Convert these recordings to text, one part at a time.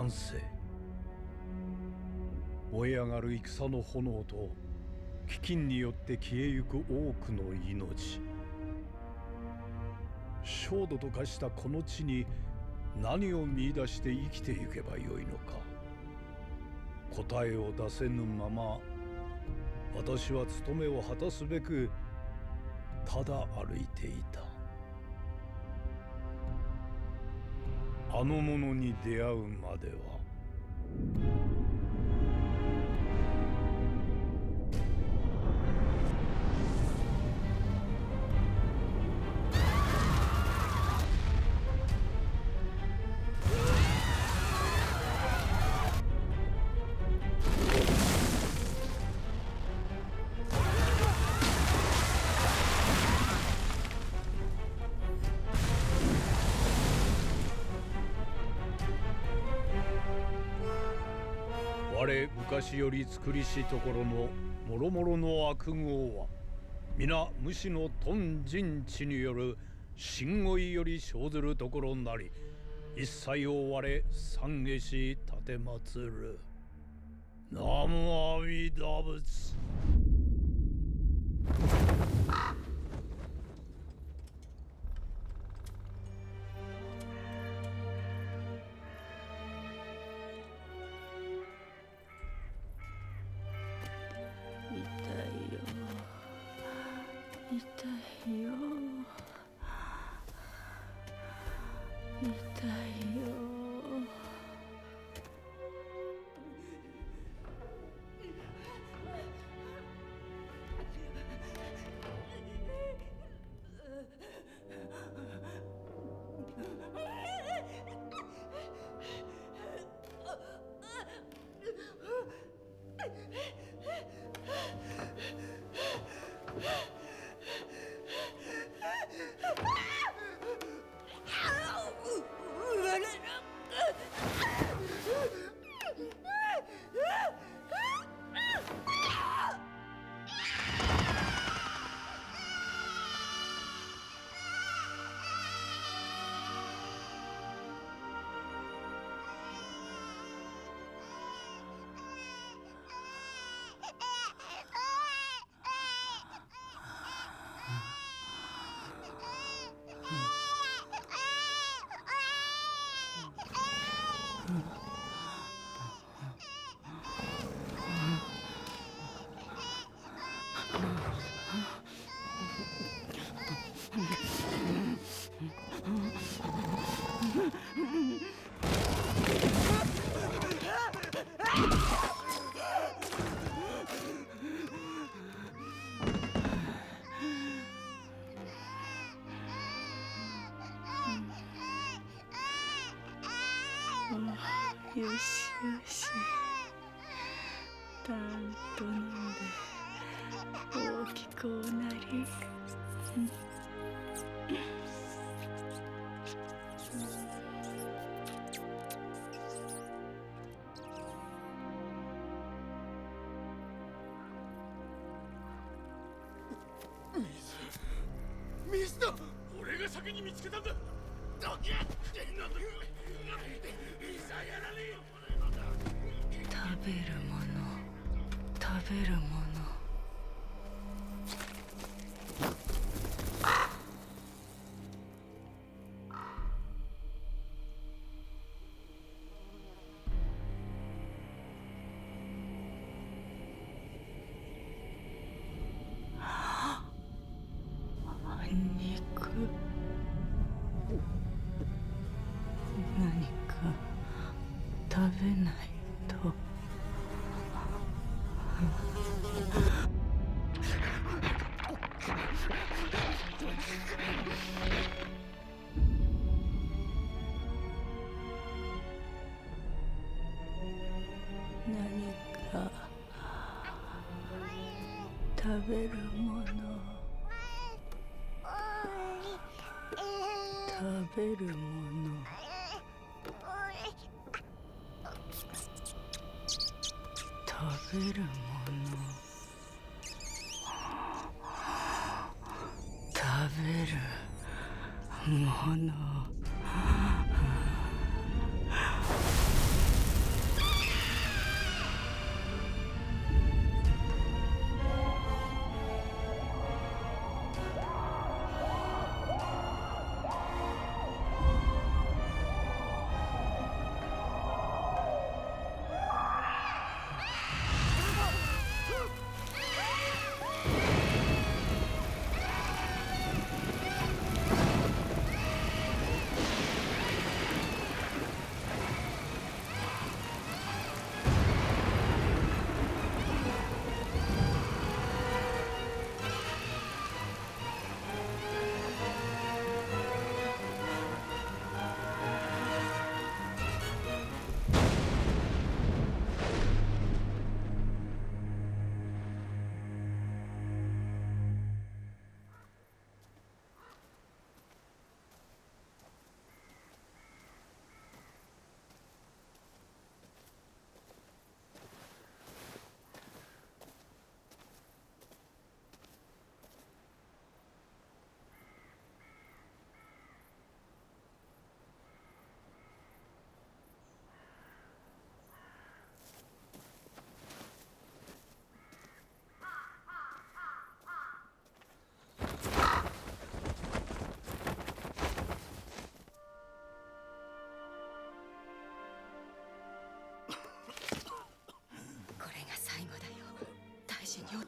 乱世、燃え上がる戦の炎と飢饉によって消えゆく多くの命。焦土と化したこの地に何を見出して生きてゆけばよいのか。答えを出せぬまま、私は務めを果たすべくただ歩いていた。あの者に出会うまでは。我昔より作りしところの諸々の悪業は皆無視の頓人知による神語より生ずるところなり、一切を我懺悔し奉る。南無阿弥陀仏。痛いよ、痛いよ。よしよし、たんと飲んで大きくなり。水だ。俺が先に見つけたんだ。どけ。食べるもの、食べるもの。肉。何か食べないと。何か食べるもの、食べるもの、食べるもの、食べるもの。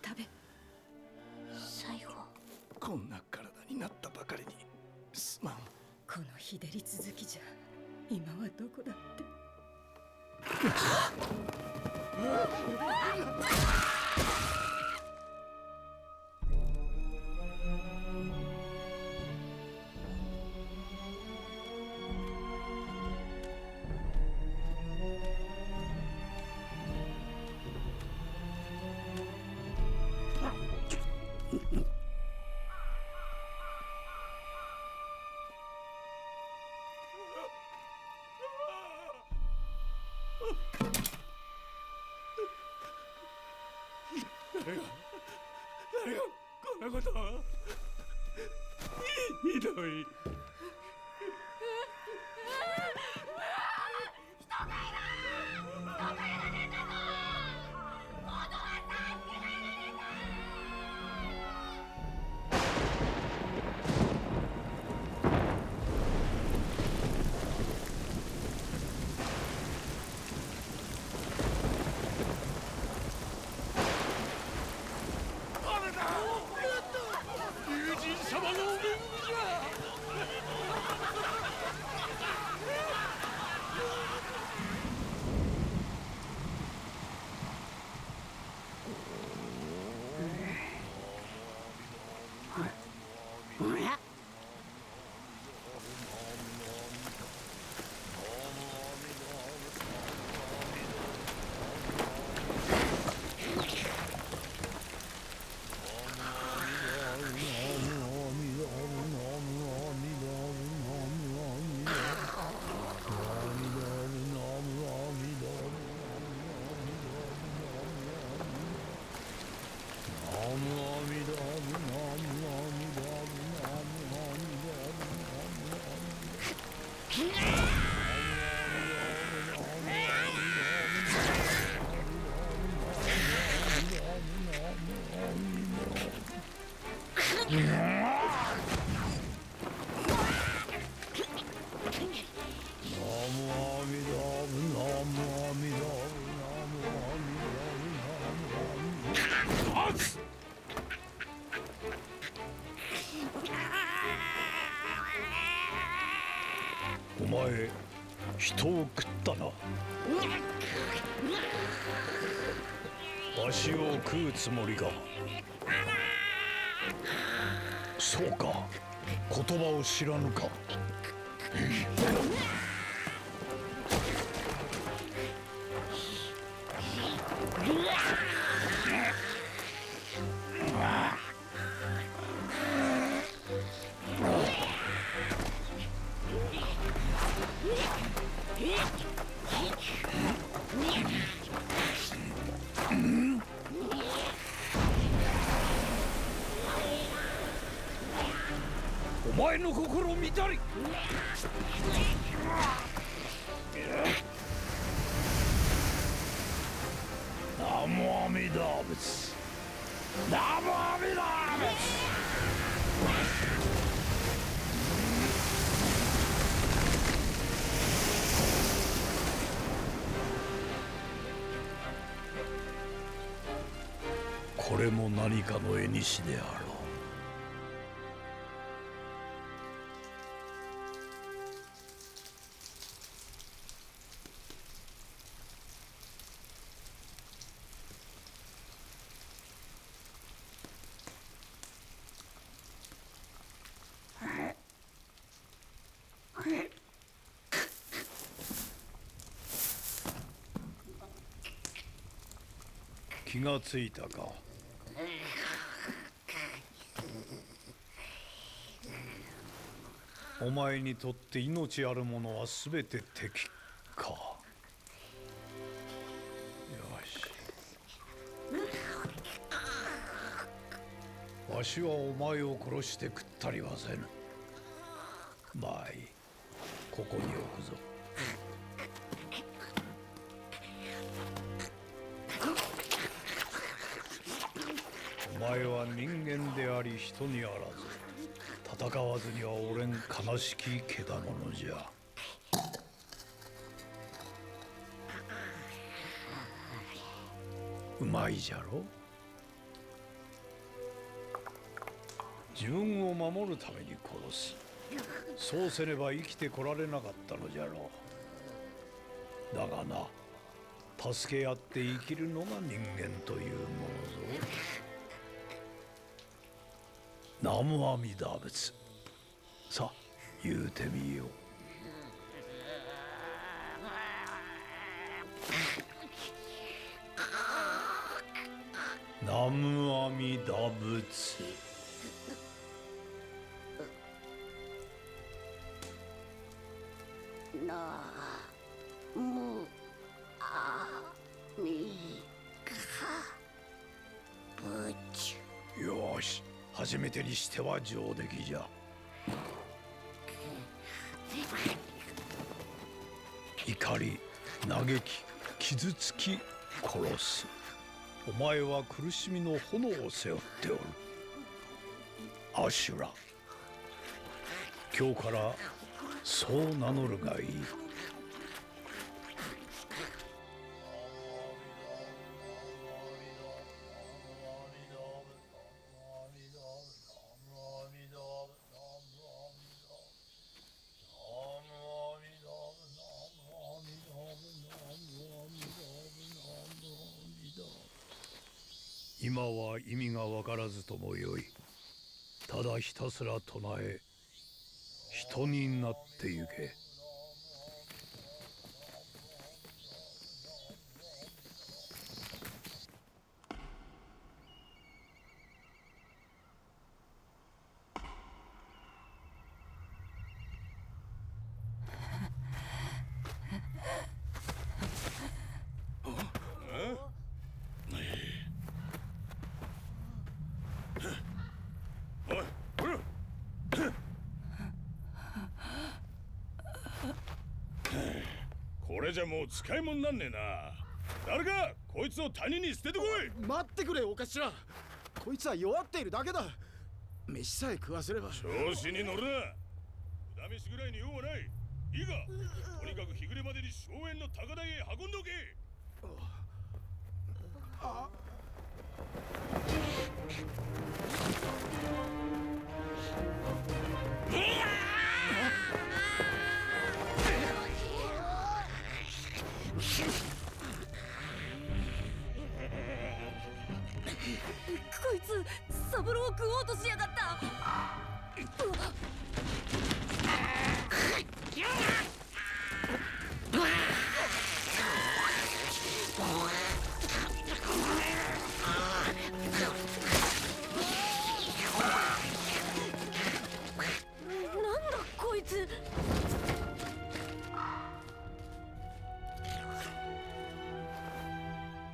食べ最後。こんな体になったばかりにすまん。この日照り続きじゃ今はどこだって。誰がこんなことを。ひどい。龍神様のお命じゃ。お前、人を食ったな。わしを食うつもりか。そうか、言葉を知らぬか。お前の心を見たり。南無阿弥陀仏。南無阿弥陀仏。これも何かの縁であろう。気がついたか。お前にとって命あるものはすべて敵か。よし。わしはお前を殺して食ったりはせぬ。まあいい。ここに置くぞ。お前は人間であり人にあらず。戦わずにはおれん悲しきけだものじゃ。うまいじゃろ。自分を守るために殺す。そうせねば生きてこられなかったのじゃろう。だがな、助け合って生きるのが人間というものぞ。南無阿弥陀仏。さあ言うてみよう。南無阿弥陀仏。なむあみかぶち。よし、初めてにしては上出来じゃ。怒り、嘆き、傷つき、殺す。お前は苦しみの炎を背負っておる。アシュラ、今日からそう名乗るがいい。今は意味が分からずともよい。ただひたすら唱え、人になってゆけ。これじゃもう使い物なんねえな。誰かこいつを谷に捨ててこい。待ってくれお頭。こいつは弱っているだけだ。飯さえ食わせれば。調子に乗るな。無飯ぐらいに用はない。いいか、とにかく日暮れまでに荘園の高台へ運んでおけ。こいつサブローを食おうとしやがった。なんだこいつ。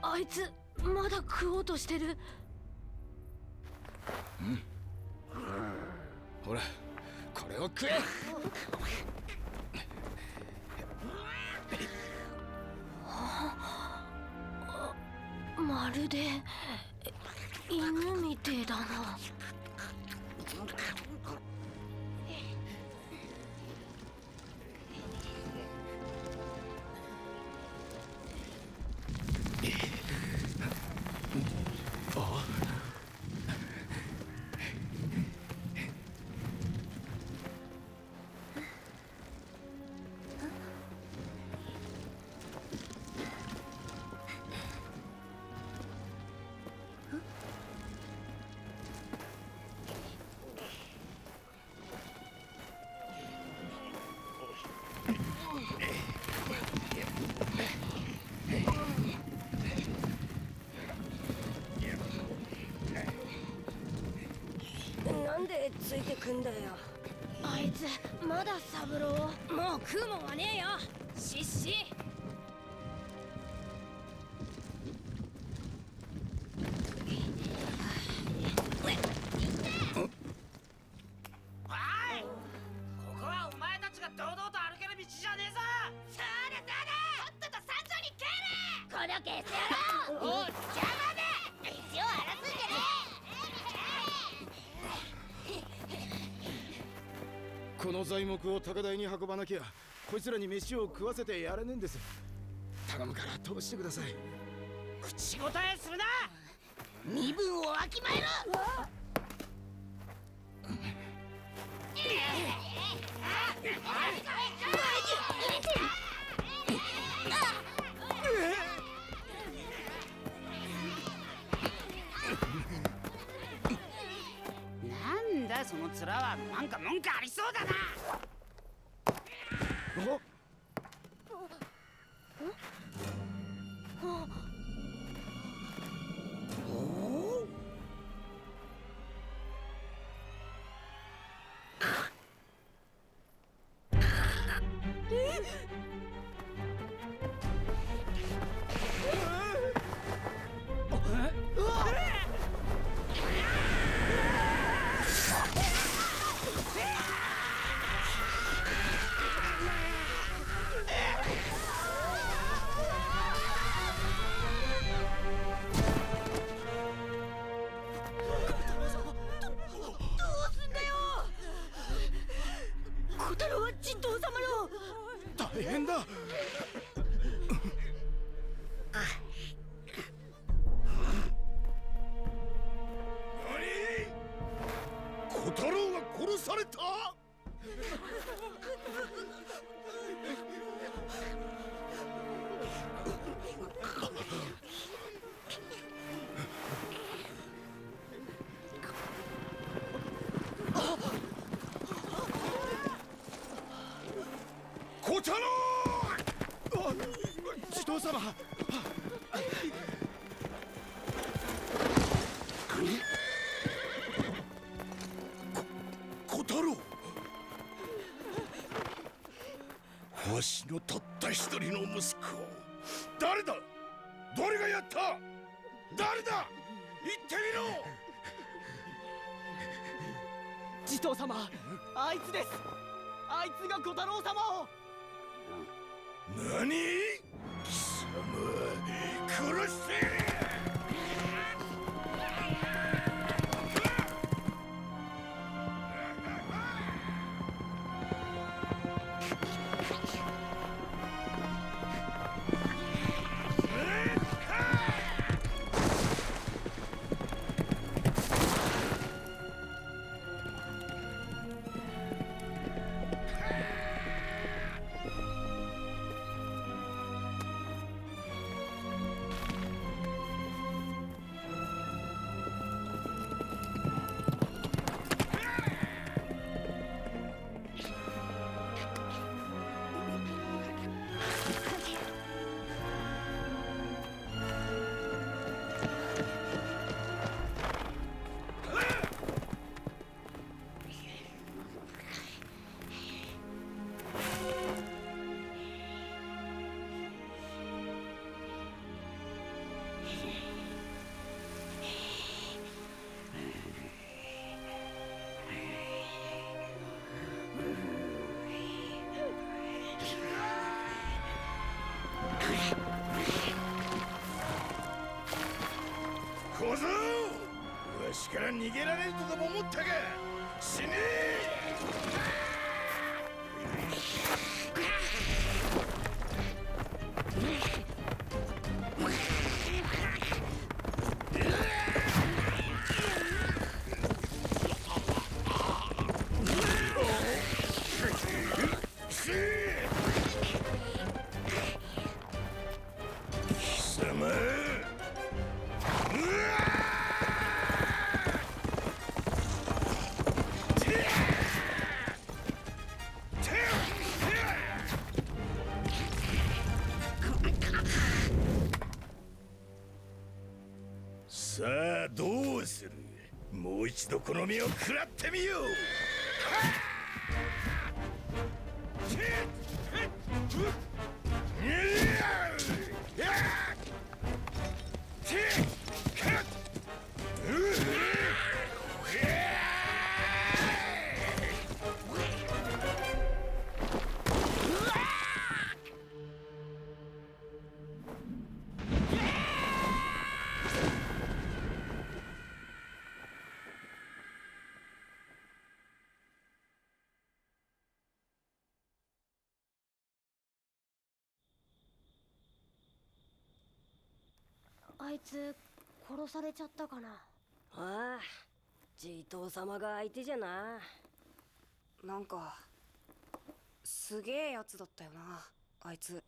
あいつまだ食おうとしてる。ほらこれを食え。まるで犬みてえだな。なんでついてくんだよ。あいつまだサブロー。もう食うもんはねえよシッシ。ここはお前たちが堂々と歩ける道じゃねえぞ。そうだそうだ。とっとと山頂に帰れ。このゲス野郎。おい邪魔だ。道を荒らすんじゃねえ。この材木を高台に運ばなきゃこいつらに飯を食わせてやれねえんです。頼むから通してください。口答えするな。身分をわきまえろ。その面はなんか文句ありそうだな。小太郎は地頭様の。大変だ。小太郎が殺された。小太郎！地頭様。小太郎、わしのたった一人の息子。誰だ？誰がやった？誰だ？言ってみろ。地頭様、あいつです。あいつが小太郎様を。何？貴様、殺してやれ！小僧、わしから逃げられるとでも思ったか。死ね貴様。さあどうする？もう一度この身を食らってみよう。あいつ殺されちゃったかな。ああ、地頭様が相手じゃな。なんかすげえやつだったよな、あいつ。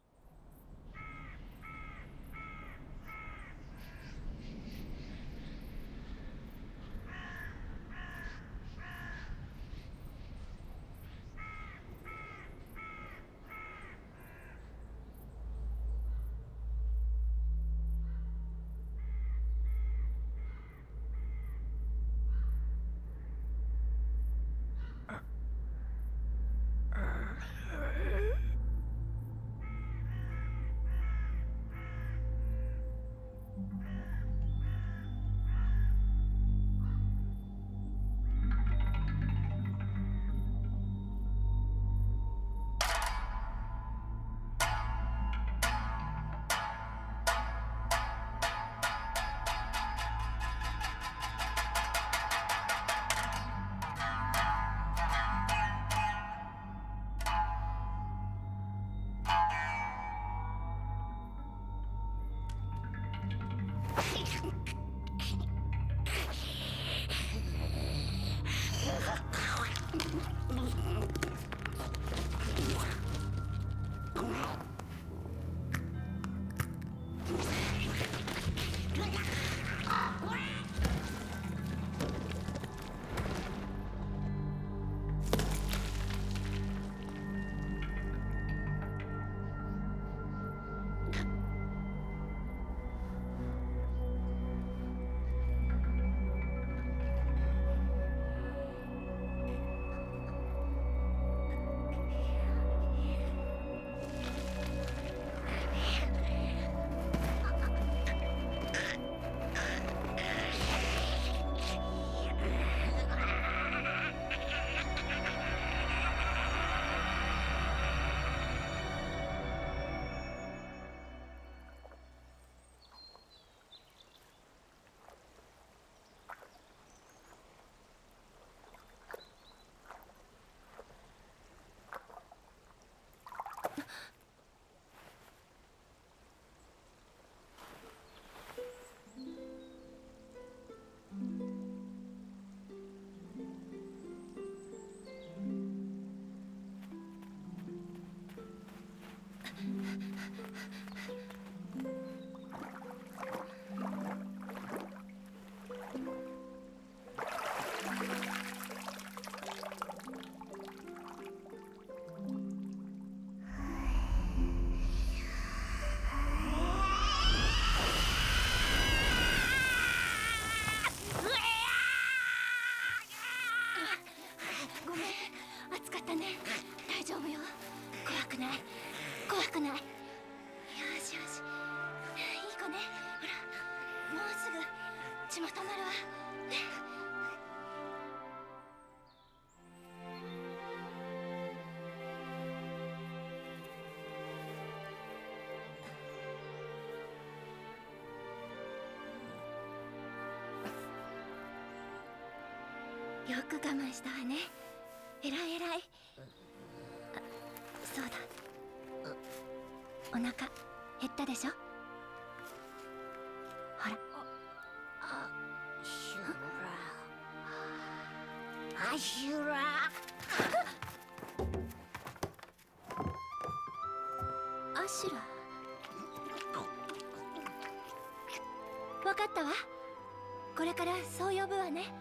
ごめん、暑かったね。大丈夫よ。怖くない。怖くない。よしよし。いい子ね。ほら、もうすぐ血も止まるわ。ね。よく我慢したわね。えらいえらい。あ、そうだ。お腹減ったでしょ。ほら。アシュラアシュラ。わかったわ。これからそう呼ぶわね。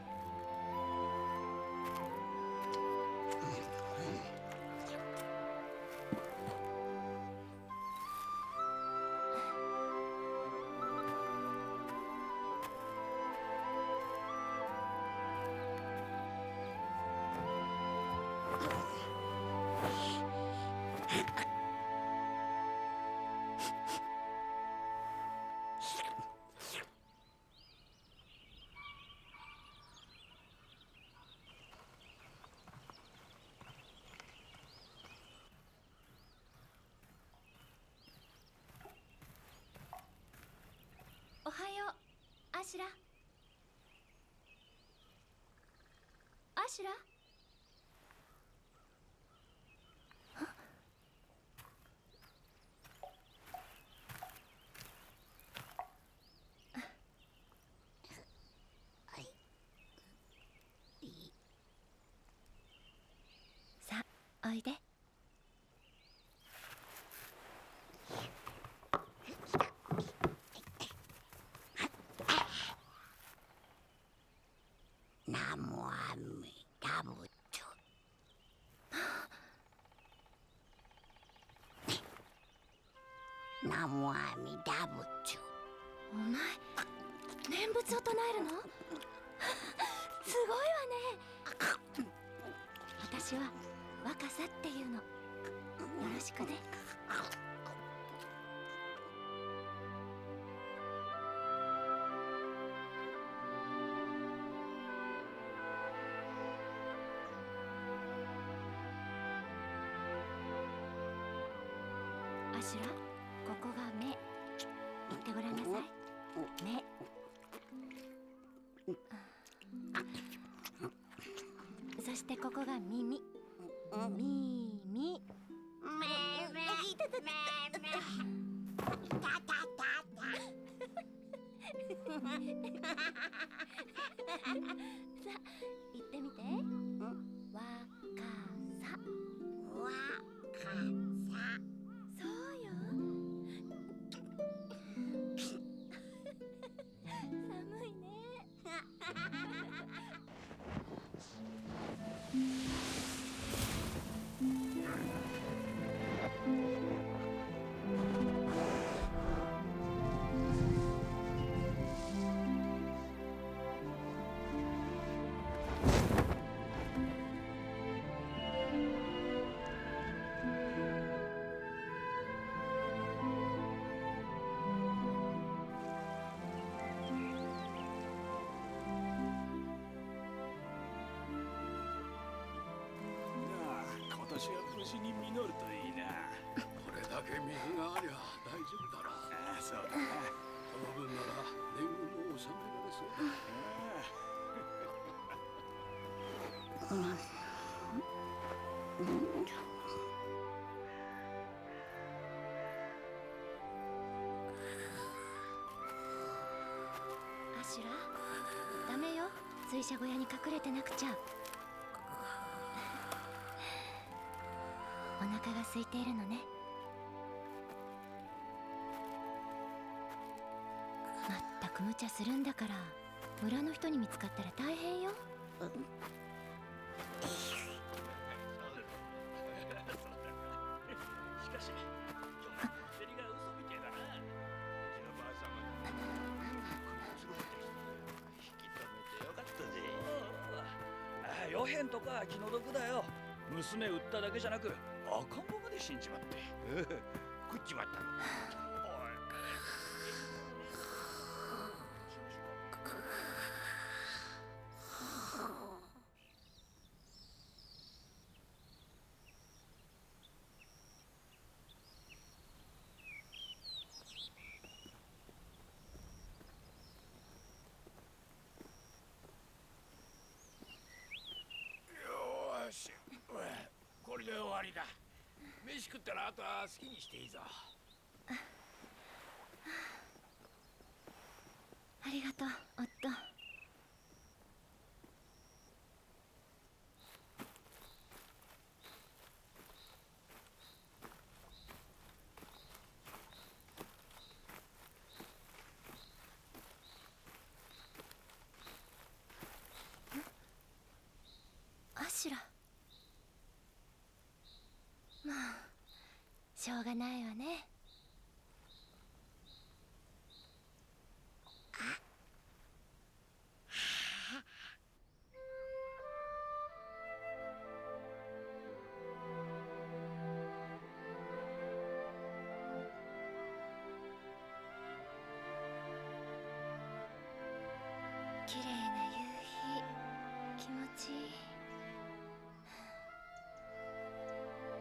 おはよう、アシュラ。アシュラ。さあ、おいで。ナモアミダブチュナモアミダブチュ。お前、念仏を唱えるの？すごいわね。私は若さっていうの。よろしくね。アシュラ、ここが目。言ってごらんなさい。目。そしてここが耳。耳。さあ、言ってみて。わか年が無事に実るといいな。これだけ水がありゃ大丈夫だろう。ああ、そうだな。この分なら年貢も納められそうだ。アシュラ、ダメよ。水車小屋に隠れてなくちゃ。お腹が空いているのね。まったく無茶するんだから、村の人に見つかったら大変よ。しかし、今日のセリが嘘みてえだな。うちのばあさんが引き止めてよかったぜ。ああ、よへんとか気の毒だよ。娘売っただけじゃなく赤ん坊まで死んじまって。食っちまったの。よーし、これで終わりだ。飯食ったらあとは好きにしていいぞ。ありがとう、夫。アシュラ。まあ、しょうがないわね。綺麗な夕日、気持ちいい。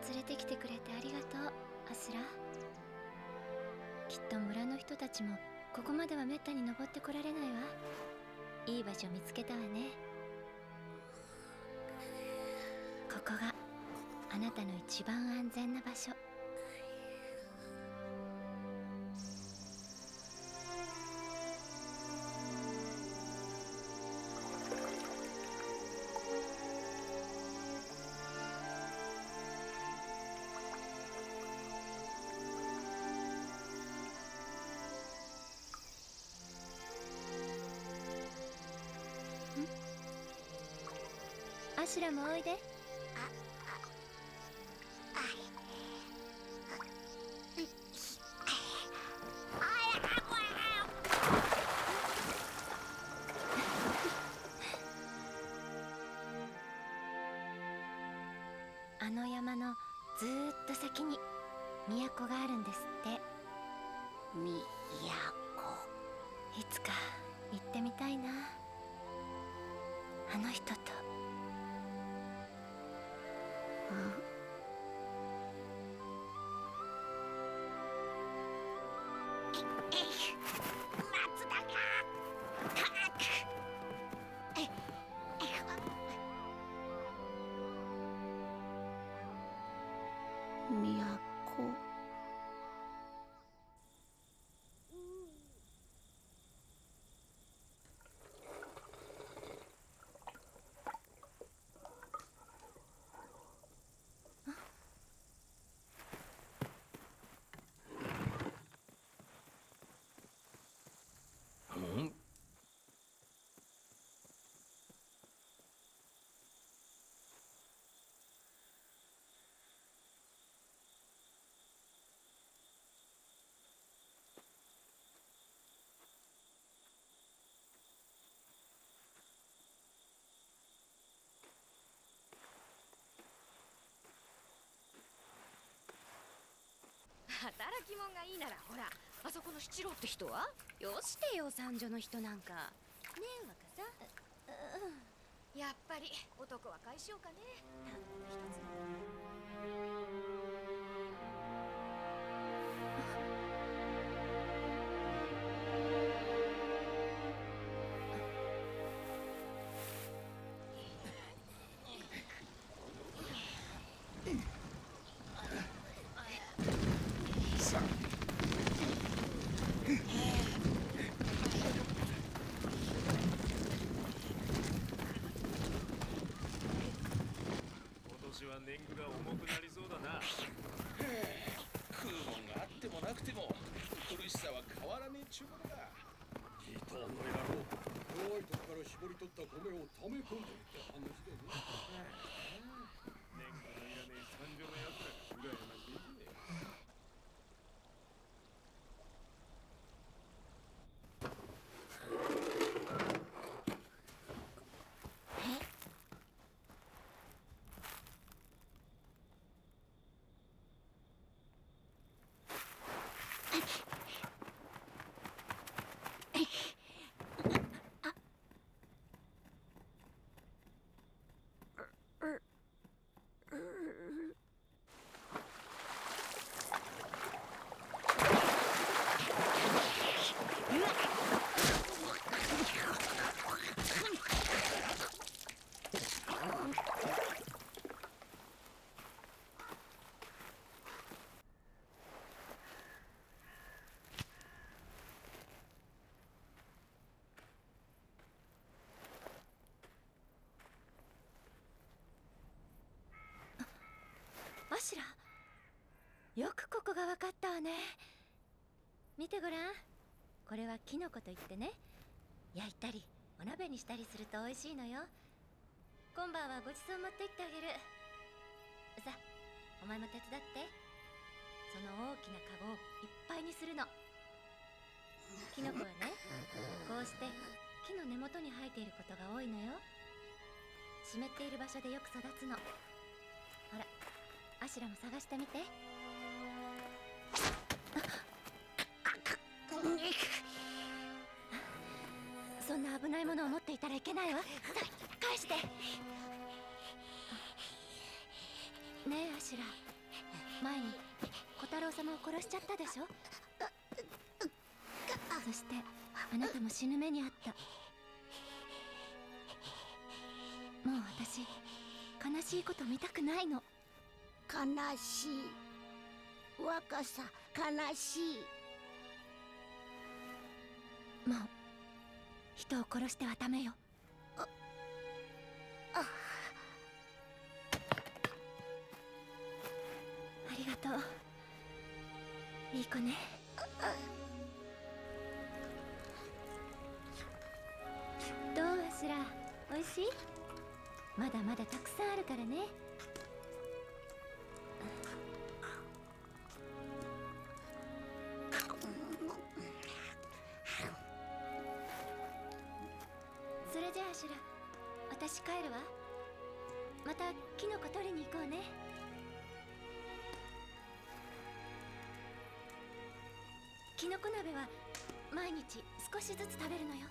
連れてきてくれてありがとう、アスラ。きっと村の人たちもここまではめったに登ってこられないわ。いい場所見つけたわね。ここがあなたの一番安全な場所。アシュラもおいで。あの山のずーっと先に都があるんですって。都。いつか行ってみたいな、あの人と。松田が都。働き者がいいならほら、あそこの七郎って人はよしてよ、三女の人なんか。ねえ若さ。やっぱり男は返しようかね。なんとか一つ。は年貢が重くなりそうだな。食うもんがあってもなくても苦しさは変わらねえちゅうことだ。ギターの野郎、弱いとこから絞り取った米を溜め込んでるって話でね。年貢のいらねえ三女のやつらが羨ましいぜ。アシュラ、よくここが分かったわね。見てごらん、これはキノコといってね、焼いたりお鍋にしたりすると美味しいのよ。今晩はごちそう持って行ってあげる。さあ、お前も手伝って。その大きなカゴをいっぱいにするの。キノコはね、こうして木の根元に生えていることが多いのよ。湿っている場所でよく育つの。ほら、アシュラも探してみて。そんな危ないものを持っていたらいけないわ。返して。ねえアシュラ、前に小太郎様を殺しちゃったでしょ。そしてあなたも死ぬ目にあった。もう私悲しいこと見たくないの。悲しい、若さ悲しい。もう人を殺してはダメよ。ありがとう、いい子ね。どうアシュラ、おいしい？まだまだたくさんあるからね。それじゃあアシュラ、私帰るわ。またキノコ取りに行こうね。キノコ鍋は毎日少しずつ食べるのよ。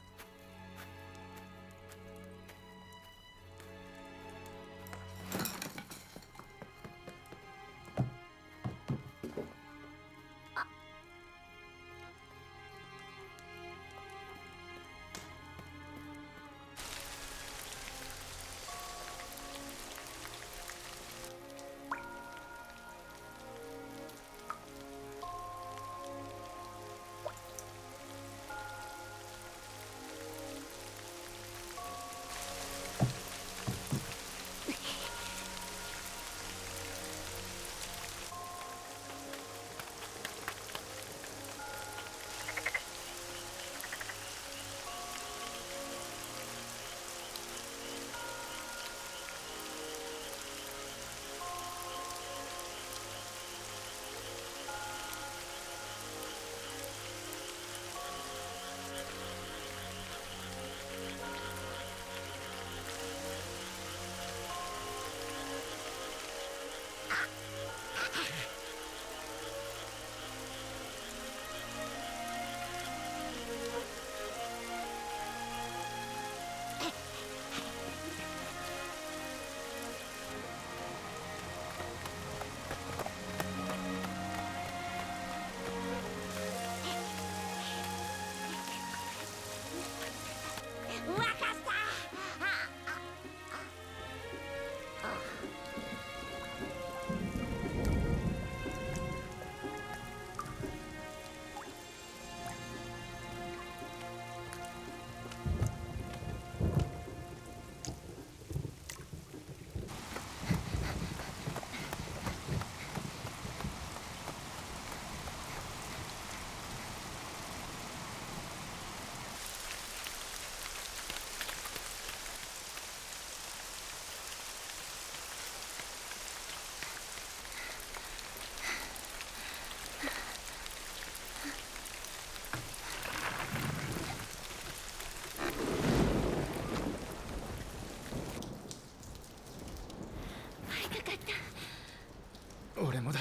俺もだ。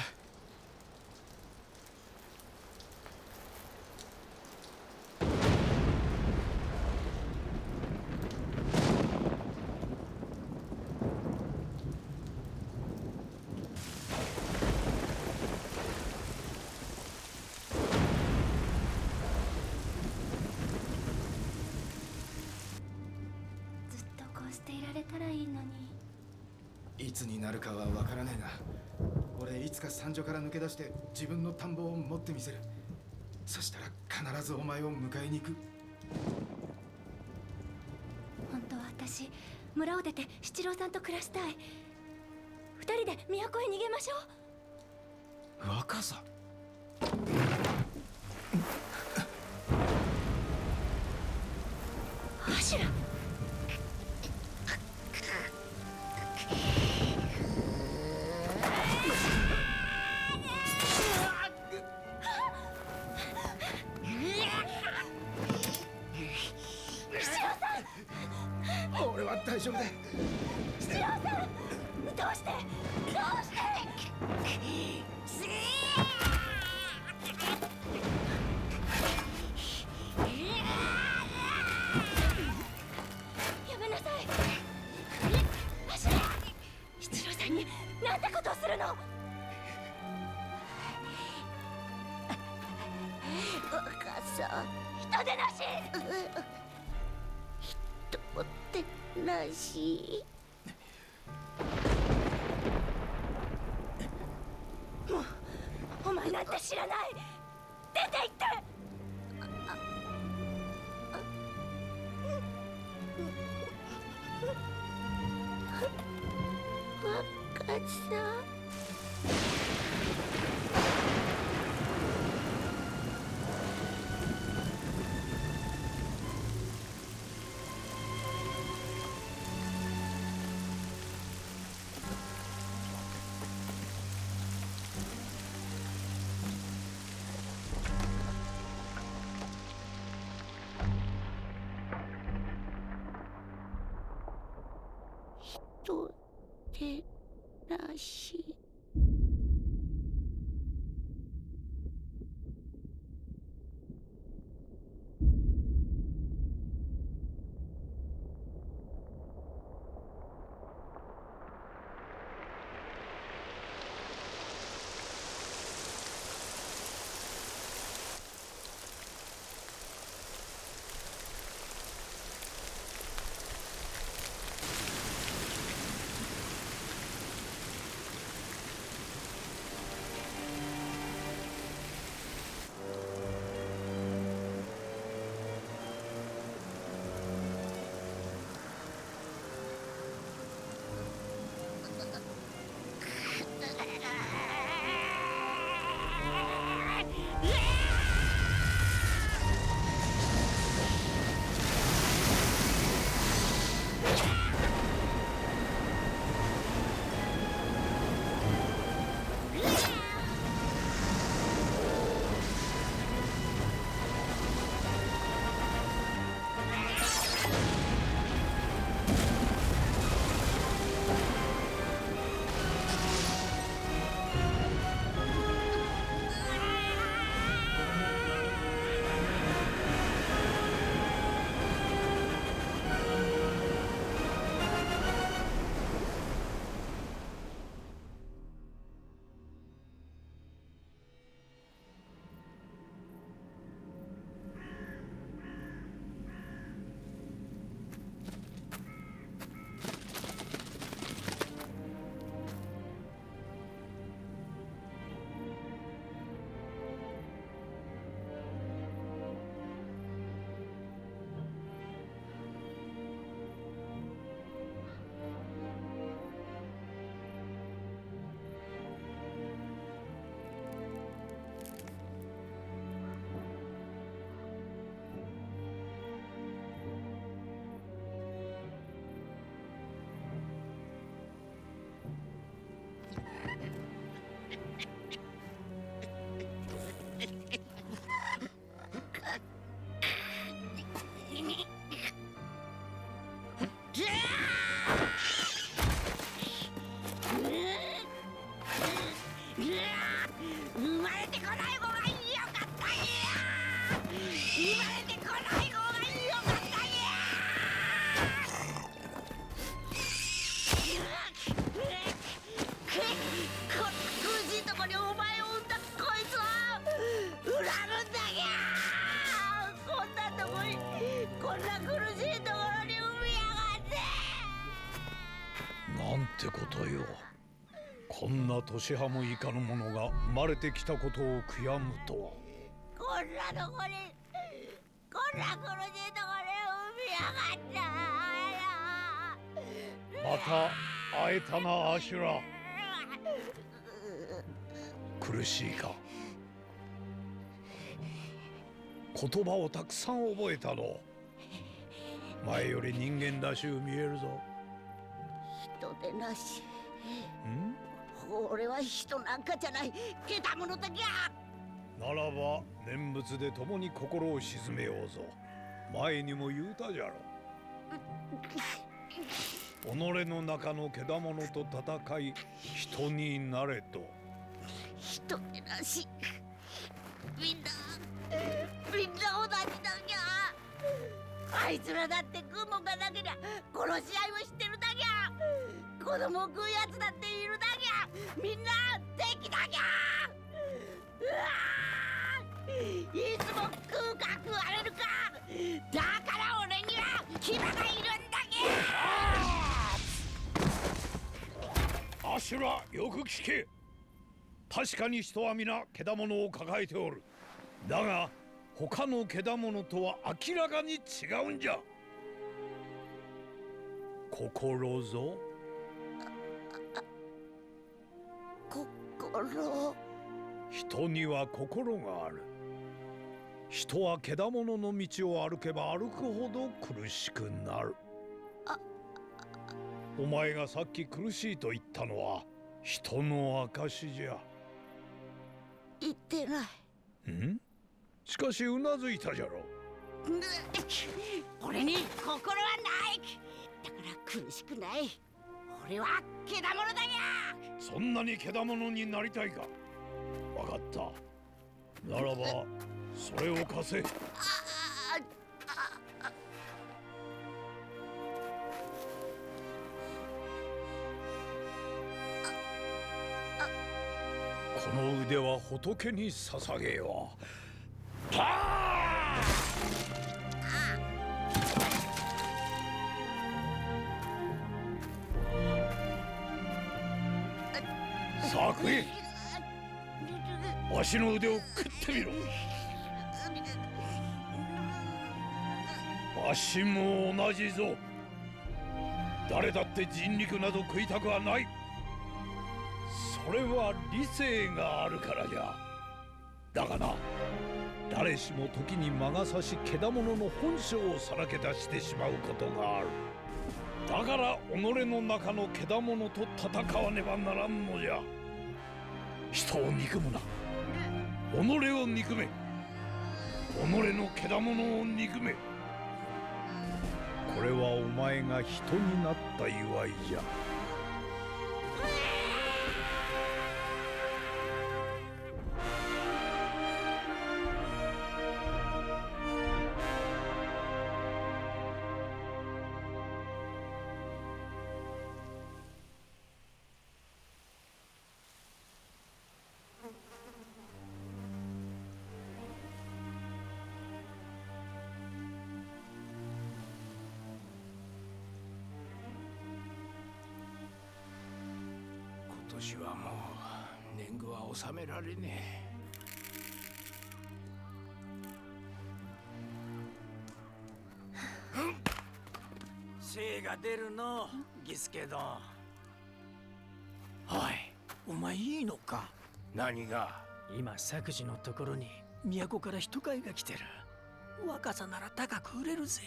ずっとこうしていられたらいいのに。いつになるかは分からねえが、俺いつか山女から抜け出して自分の田んぼを持ってみせる。そしたら必ずお前を迎えに行く。本当は私、村を出て七郎さんと暮らしたい。二人で都へ逃げましょう。若さ。アシュラ。俺は大丈夫だ。七郎さん、どうしてやめなさい。アシュラ、七郎さんになんてことをするの。若さ人でなし。人ってなし。もうお前なんて知らない。出て行って。若さ。人ってなし。てことよ。こんな年端もいかぬ者が生まれてきたことを悔やむとは。こんなとこにこんな苦しいところで産みやがったまた会えたな、アシュラ。苦しいか。言葉をたくさん覚えたの。前より人間らしゅう見えるぞ。人でなし。ん？俺は人なんかじゃない。けたものだけや。ならば念仏で共に心を鎮めようぞ。前にも言うたじゃろ。己の中のけだものと戦い人になれと。人でなし。みんな同じだぎゃ。あいつらだって食うもんがなけりゃ殺し合いもしてるだぎゃ。子供を食うやつだっているだぎゃ。みんな敵だぎゃ。うわー、いつも食うか食われるか。だから俺には牙がいるんだぎゃ。アシュラ、よく聞け。確かに人は皆けだものを抱えておる。だが他のけだものとは明らかに違うんじゃ。心ぞ。心。人には心がある。人はけだものの道を歩けば歩くほど苦しくなる。お前がさっき苦しいと言ったのは人の証じゃ。言ってない。ん？しかしうなずいたじゃろ。俺に心はない。だから苦しくない。俺はけだものだにゃ。そんなにけだものになりたいか。わかった。ならばそれを貸せ。この腕は仏に捧げよう。さあ食え。わしの腕を食ってみろ。わしも同じぞ。誰だって人肉など食いたくはない。それは理性があるからじゃ。だがな、誰しも時に魔が差しけだものの本性をさらけ出してしまうことがある。だから己の中のけだものと戦わねばならんのじゃ。人を憎むな。己を憎め。己のけだものを憎め。これはお前が人になった祝いじゃ。今年はもう年貢は納められねえ。精が出るの、ギスケ殿。おい、お前いいのか？何が？今作事のところに都から人買いが来てる。若さなら高く売れるぜ。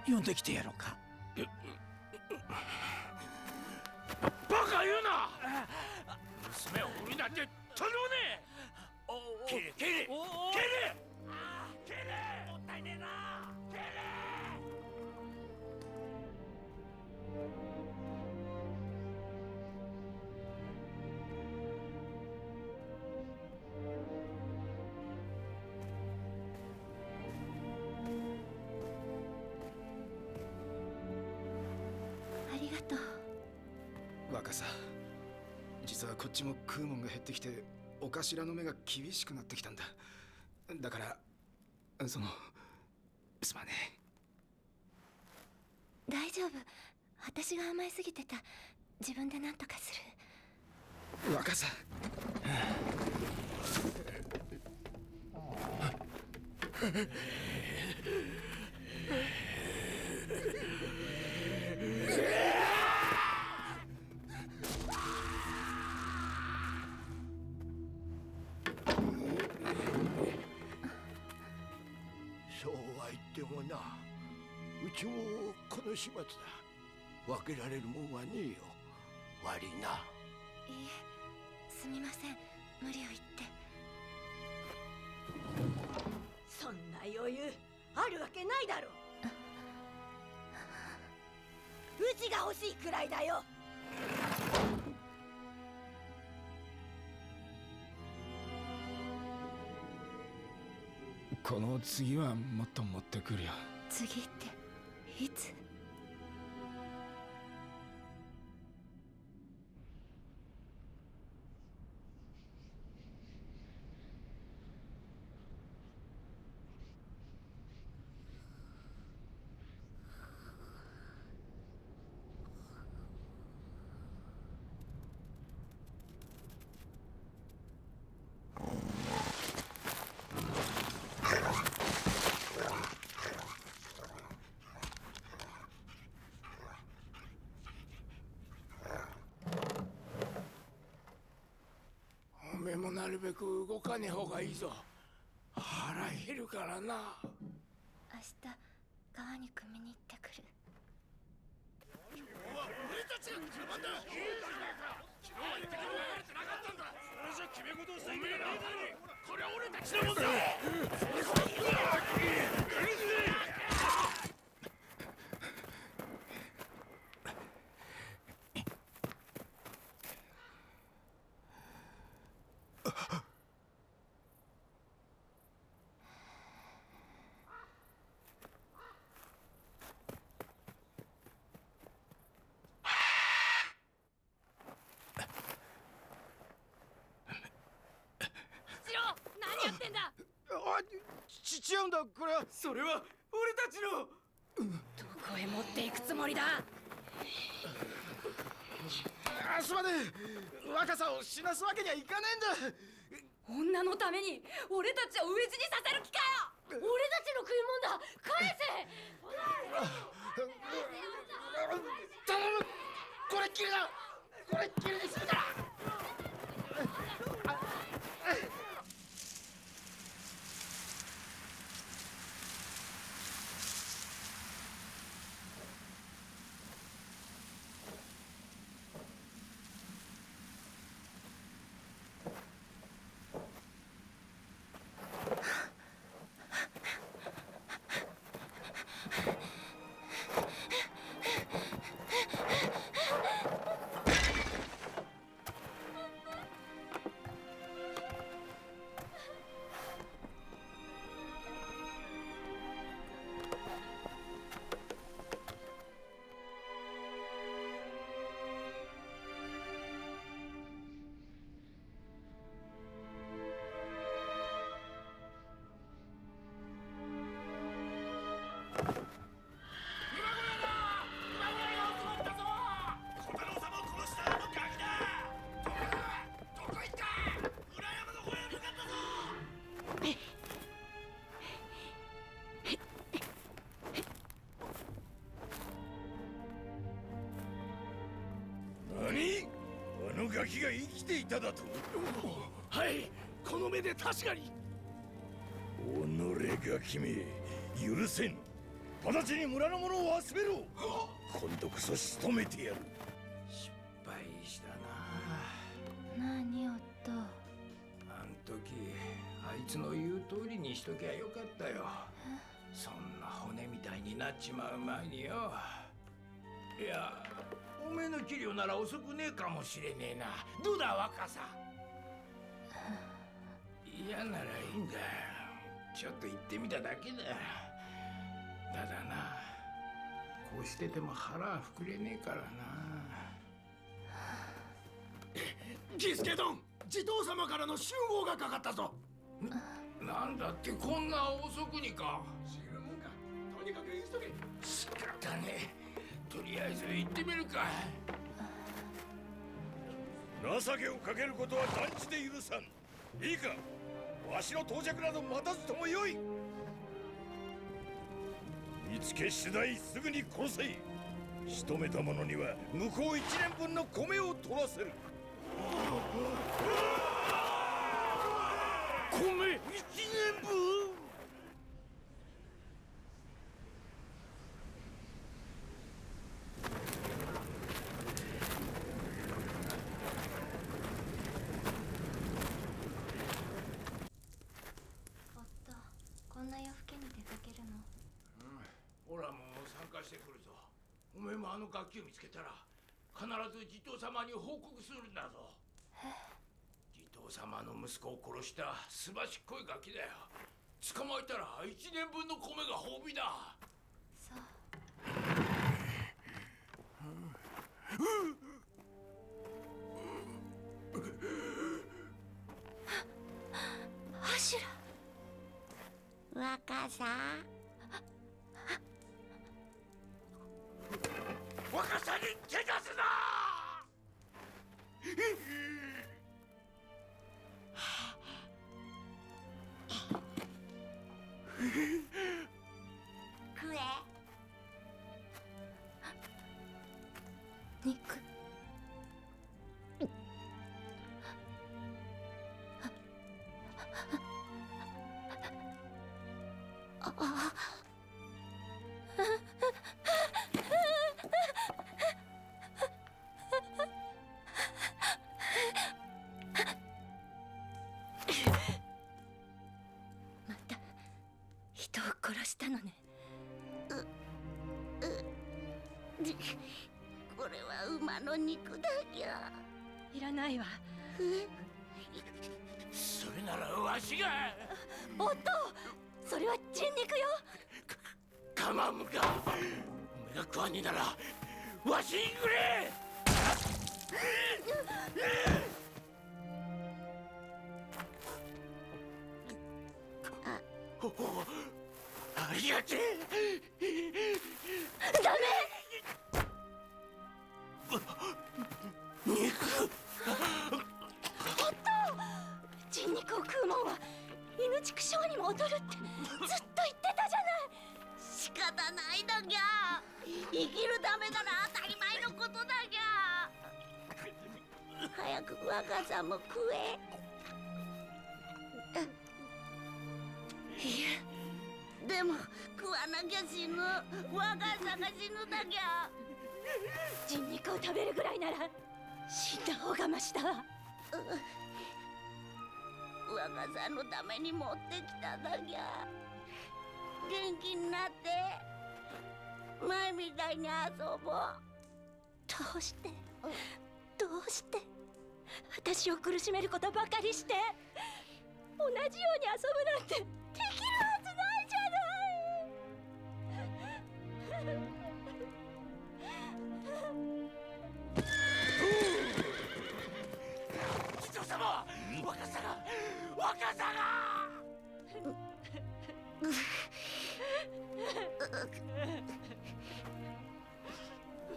呼んできてやろうか。バカ言うな！娘を売るなんて頼むね！蹴れ蹴れ蹴れ！蹴れ！もったいねえな！蹴れ！ありがとう。若さ、実はこっちも食うもんが減ってきてお頭の目が厳しくなってきたんだ。だからすまね大丈夫。私が甘えすぎてた。自分で何とかする。若さ。そうは言ってもな、うちもこの始末だ。分けられるもんはねえよ。悪いな。いいえ、すみません。無理を言って。そんな余裕あるわけないだろ。うちが欲しいくらいだよ。この次はもっと持ってくるよ。次っていつ？おめえもなるべく動かねえ方がいいぞ。腹減るからな。明日川に汲みに行ってくる。俺たちが車だ。昨日まで敵に撃たれてなかったんだ。それじゃ決め事をしていけないだろ。これは俺たちのもんだ。違うんだ、これは。それは俺たちの。どこへ持っていくつもりだ。すまねえ。若さを死なすわけにはいかねえんだ。女のために俺たちを飢え死にさせる気かよ。俺たちの食い物だ。返せ。頼む。これっきりだ。これっきりにするから。あのガキが生きていただと。はい、この目で確かに。己ガキめ、許せん。直ちに村の者を集めろ。今度こそ仕留めてやる。失敗したな。何おっと。あん時あいつの言う通りにしときゃよかったよ。そんな骨みたいになっちまう前によ。いや、おめえの器量なら遅くねえかもしれねえな。どうだ若さ。嫌ならいいんだよ。ちょっと行ってみただけだ。ただな、こうしてても腹は膨れねえからな。儀助殿、地頭様からの集合がかかったぞ。なんだってこんな遅くにか。知るもんか。とにかく急げ。仕方ねえ。ず行ってみるか。情けをかけることは断じて許さん。いいか、わしの到着など待たずともよい。見つけ次第すぐに殺せ。仕留めた者には向こう1年分の米を取らせる。米1年分。夫、こんな夜更けに出かけるの？オラも参加してくるぞ。おめえもあの楽器を見つけたら必ず地頭様に報告するんだぞ。地頭様の息子を殺したすばしっこいガキだよ。捕まえたら1年分の米が褒美だ。そう。アシュラ。若さ若さに手出すな。食え。肉。また人を殺したのね。これは馬の肉だぎゃ。いらないわ。それならわしが。夫、それは人肉よ。かまむか。おめが食わねえならわしにくれ。ありがてえ。ダメ。肉。人肉を食うもんは犬畜生にも劣るってずっと言ってたじゃない。仕方ないだぎゃ。生きるためなら当たり前のことだぎゃ。早く若さも食え。いや、でも食わなきゃ死ぬ。若さが死ぬだぎゃ。人肉を食べるぐらいなら死んだ方がマシだわ。若さのために持ってきただぎゃ。元気になって前みたいに遊ぼう。どうしてどうして私を苦しめることばかりして同じように遊ぶなんてできるはずないじゃない。人様、若さが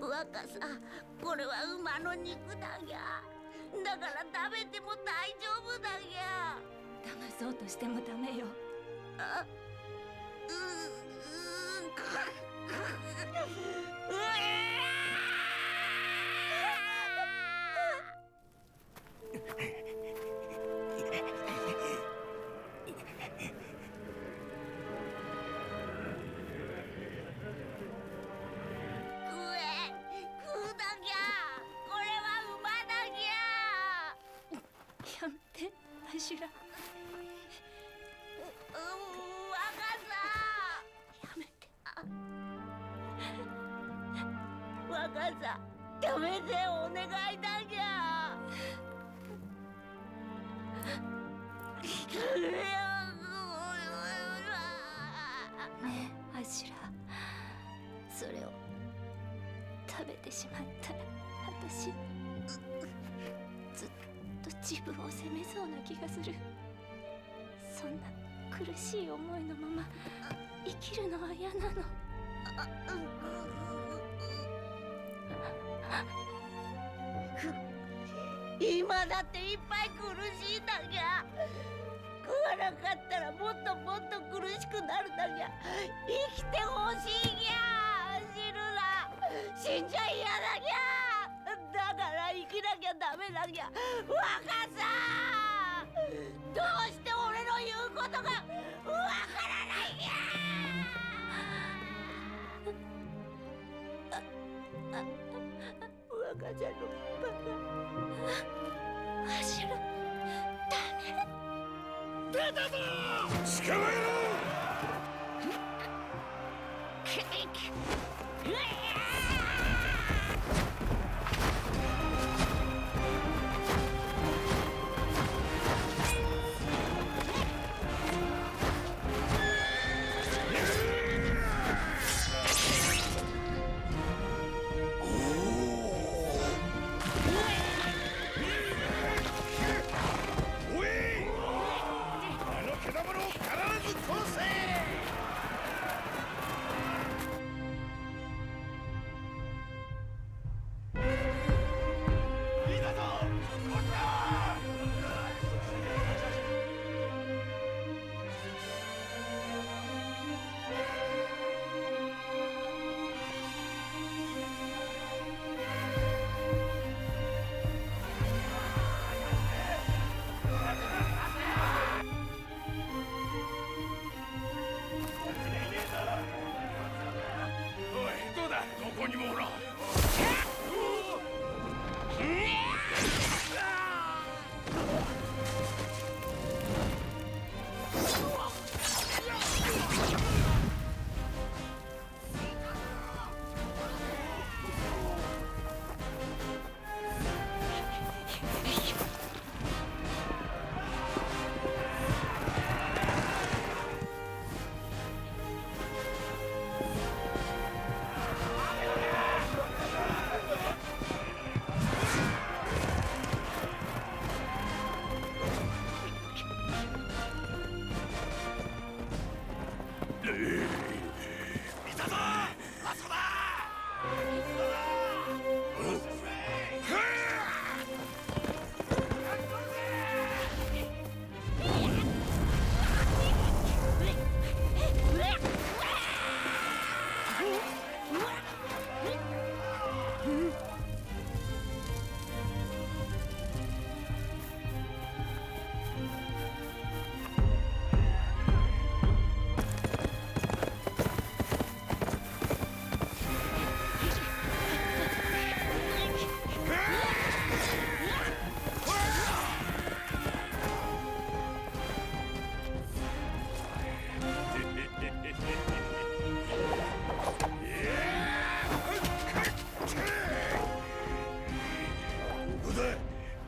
若さ、これは馬の肉だぎゃ。だから食べても大丈夫だぎゃ。騙そうとしてもダメよ。あ、やめて、アシュラ。やめて。若さ、やめてお願いだぎゃ。ねえ、アシュラ。それを食べてしまったら、私ずっと自分を責めそうな気がする。そんな苦しい思いのまま生きるのは嫌なの。今だっていっぱい苦しいだにゃ。食わなかったらもっともっと苦しくなるだにゃ。生きてほしいにゃ。死ぬな。死んじゃ嫌だにゃ。だから生きなきゃダメだにゃ。若さん、どうして俺の言うことがわからないにゃ。若ちゃんのバカ。アシュラ、ダメ。出たぞ。捕まえろ。こにもおらん。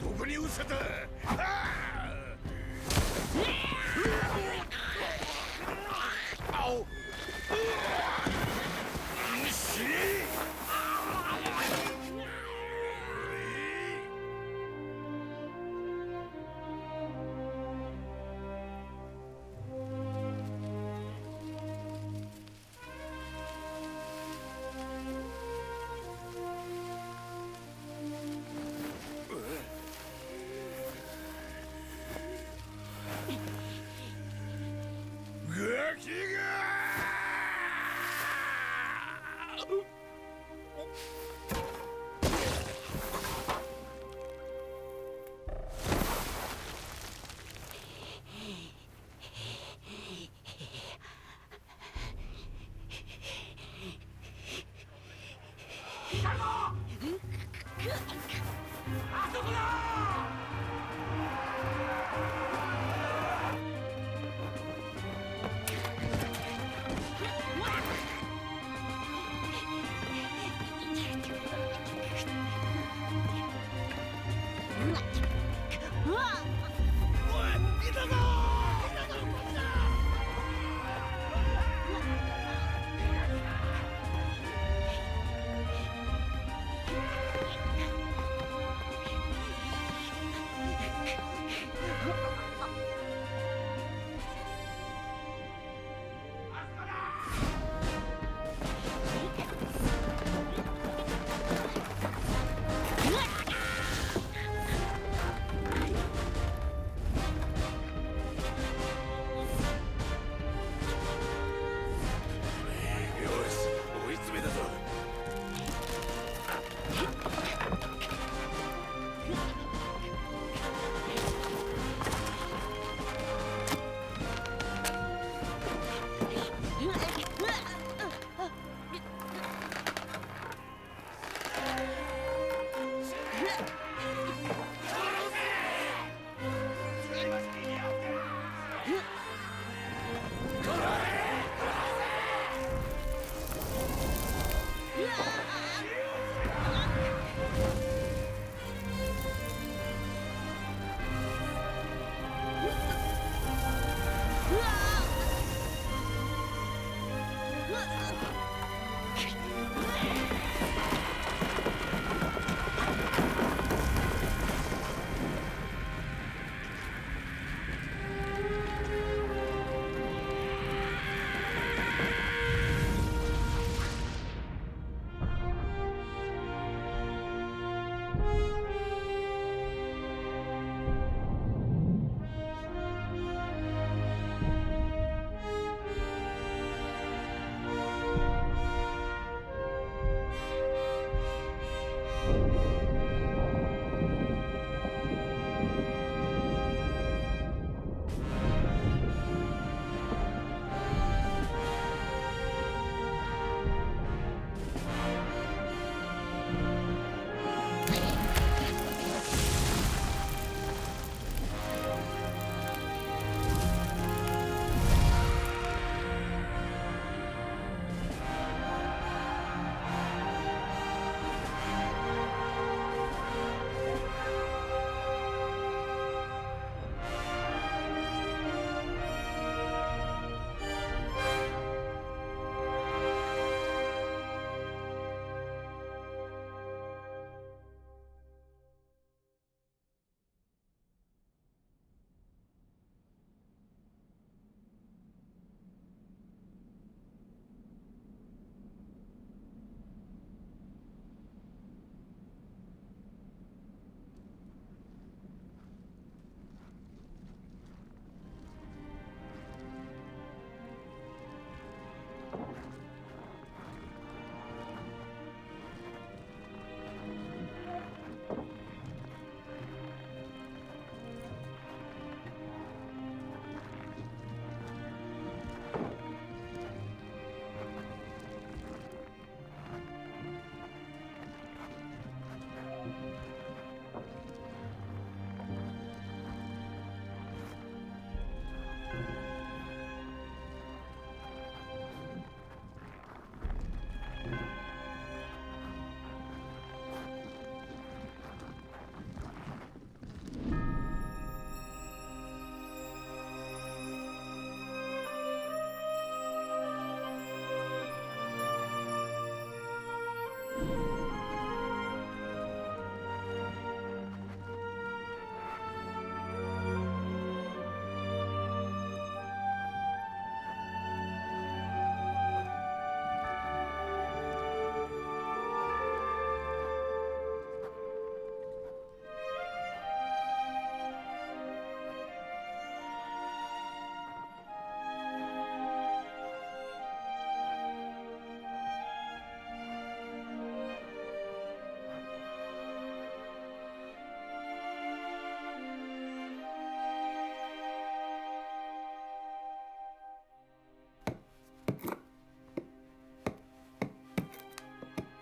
どこに失せた。死ね。ガキが。あそこだ。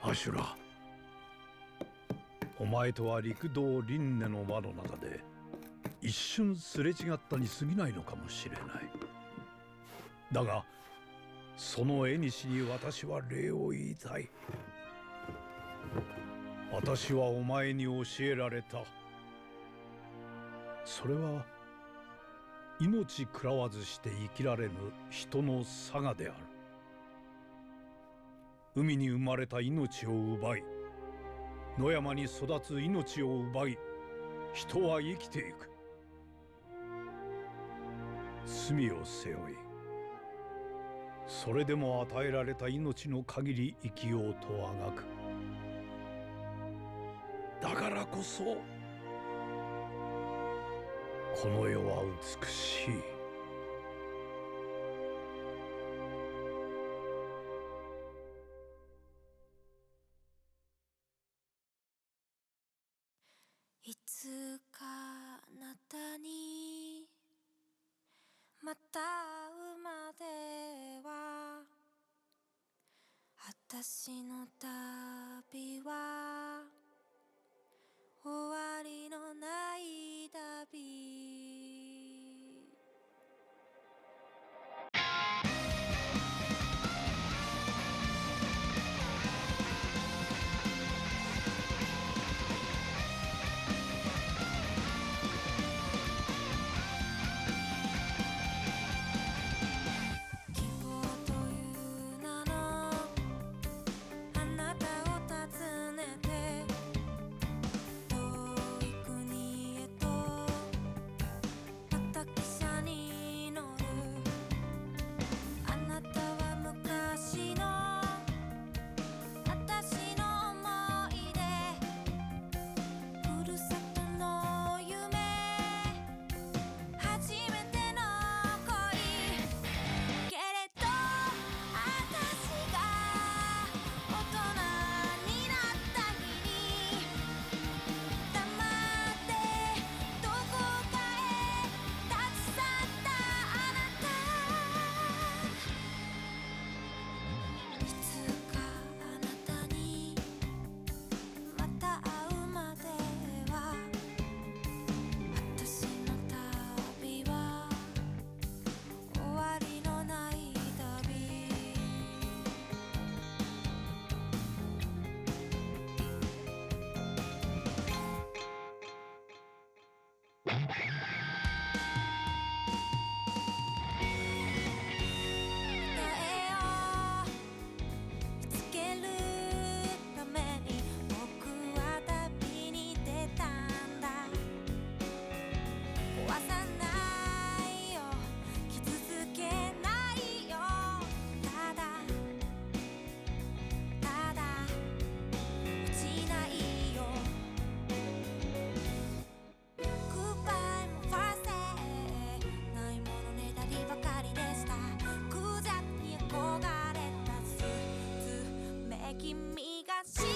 アシュラ、お前とは陸道輪廻の輪の中で一瞬すれ違ったに過ぎないのかもしれない。だがその縁に私は礼を言いたい。私はお前に教えられた。それは命食らわずして生きられぬ人の性である。海に生まれた命を奪い、野山に育つ命を奪い、人は生きていく。罪を背負い、それでも与えられた命の限り生きようとあがく。だからこそこの世は美しい。いつかあなたにまた会うまでは、私の旅は終わりのない旅。希望という名のあなた君が知